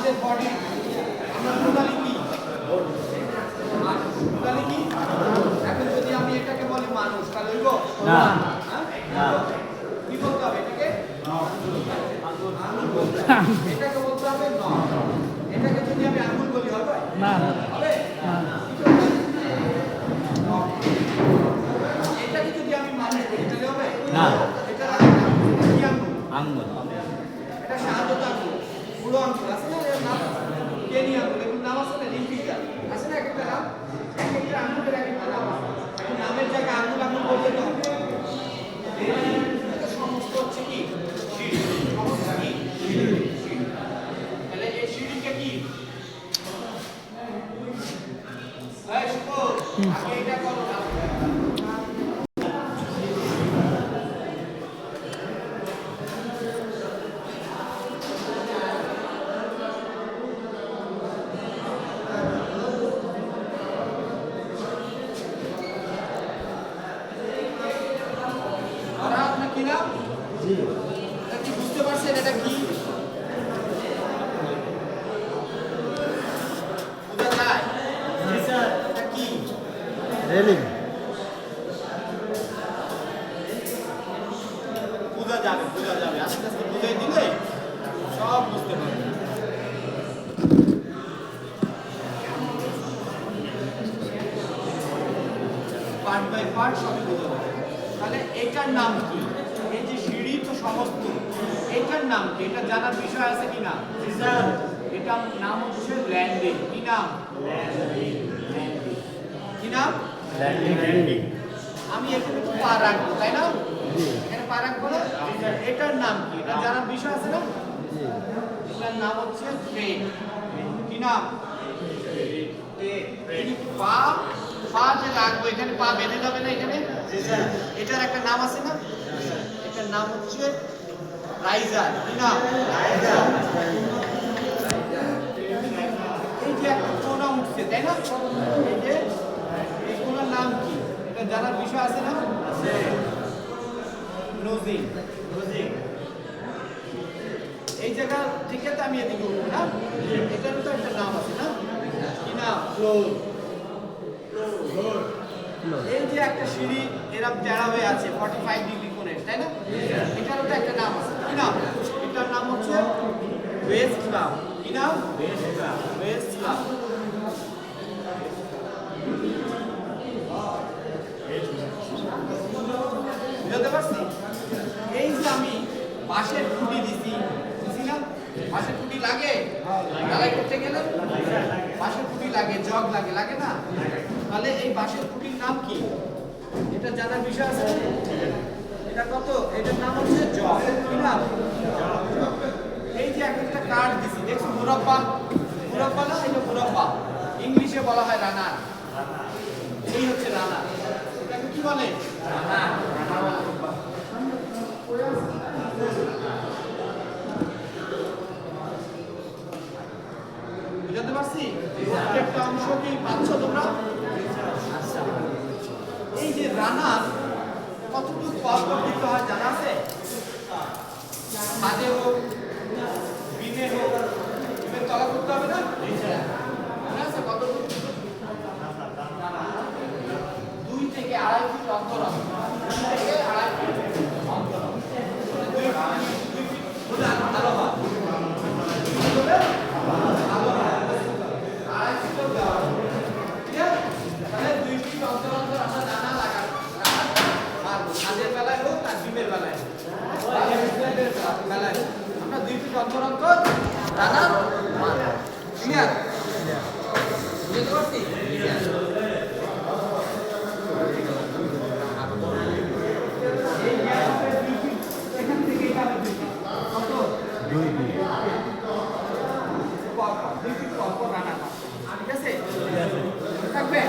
আমাদের বডি আমরা টোটালি কি টোটালি কি এখন যদি আমি এটাকে বলি মানুষ তাহলে হইব না না কি বলতে হবে এটাকে এটাকে বলতে হবে না এটাকে যদি আমি আঙ্গুল বলি হবে না হবে এটাকে যদি আমি মানুষ বলি তাহলে হবে না এটা কি আঙ্গুল আঙ্গুল এটা শাহাদত আঙ্গুল পুরো আঙ্গুল আছে না এর নাম কেনি আঙ্গুল এর নাম আছে না রিফিকা আছে না একটা নাম একটা আঙ্গুলের একটা নাম আছে নামের জায়গায় আঙ্গুল আঙ্গুল বলতে তো হবে এটা সমস্ত হচ্ছে কি সিঁড়ি সমস্ত কি সিঁড়ি তাহলে এই সিঁড়িটা কি এই শুভ আগে এটা করো না বুঝতে পারছেন এটা কি বোঝা যায় এটা কি রেলিং বোঝা যাবে আস্তে আস্তে বুঝে দিলে সব বুঝতে পারবে পার্ট বাই পার্ট সবই বোঝা যাবে তাহলে এটার নাম কি এই যে সিঁড়ি তো সমস্ত এটার নাম কি এটা জানার বিষয় আছে কি না এটার নাম হচ্ছে ল্যান্ডিং কি নাম কি নাম ল্যান্ডিং আমি এখানে তো পা রাখবো তাই না এখানে পা রাখবো না এটার নাম কি এটা জানার বিষয় আছে না এটার নাম হচ্ছে ট্রেন কি নাম এই পা পা যে রাখবো এখানে পা বেঁধে যাবে না এখানে এটার একটা নাম আছে না এটার নাম হচ্ছে রাইজার কি নাম এই যে একটা কোনা উঠছে তাই না এই যে এই কোনার নাম কি এটা জানার বিষয় আছে না নোজিং এই জায়গা থেকে তো আমি এদিকে উঠবো না এটারও তো একটা নাম আছে না কি নাম ফ্লোর এই যে একটা সিঁড়ি এরকম তেড়া হয়ে আছে 45 ডিগ্রি কোণে তাই না এটারও তো একটা নাম আছে কি নাম এটার নাম হচ্ছে বেস ক্লাব কি নাম বেস ক্লাব বুঝতে পারছি এই যে আমি বাঁশের খুঁটি দিছি না বাঁশের খুঁটি লাগে ঢালাই করতে গেলে বাঁশের খুঁটি লাগে জগ লাগে লাগে না তাহলে এই বাঁশের খুঁটির নাম কি এটা জানার বিষয় আছে এটা কত এটার নাম হচ্ছে জগ কি নাম এই যে একটা কার্ড দিছি দেখছো মুরাব্বা মুরাব্বা না এটা মুরাব্বা ইংলিশে বলা হয় রানার এই হচ্ছে রানার এটাকে কি বলে রানার বুঝতে পারছি একটা অংশ কি পাচ্ছ তোমরা এই যে রানার কতটুকু পরপর দিতে হয় জানা আছে ছাদে হোক বিমে হোক বিমের তলা করতে হবে না মনে আছে কতটুকু 2 থেকে 2.5 ফিট অন্তর হবে 2 থেকে 2.5 ফিট অন্তর হবে 2 ফিট বুঝা ভালো হয় আমরা 2 ফিট অন্তর অন্তর রানা ক্লিয়ার বুঝতে পারছি এখান থেকে এখানে 2 ফিট কত 2 ফিট 2 ফিট পর রানা ঠিক আছে থাকবে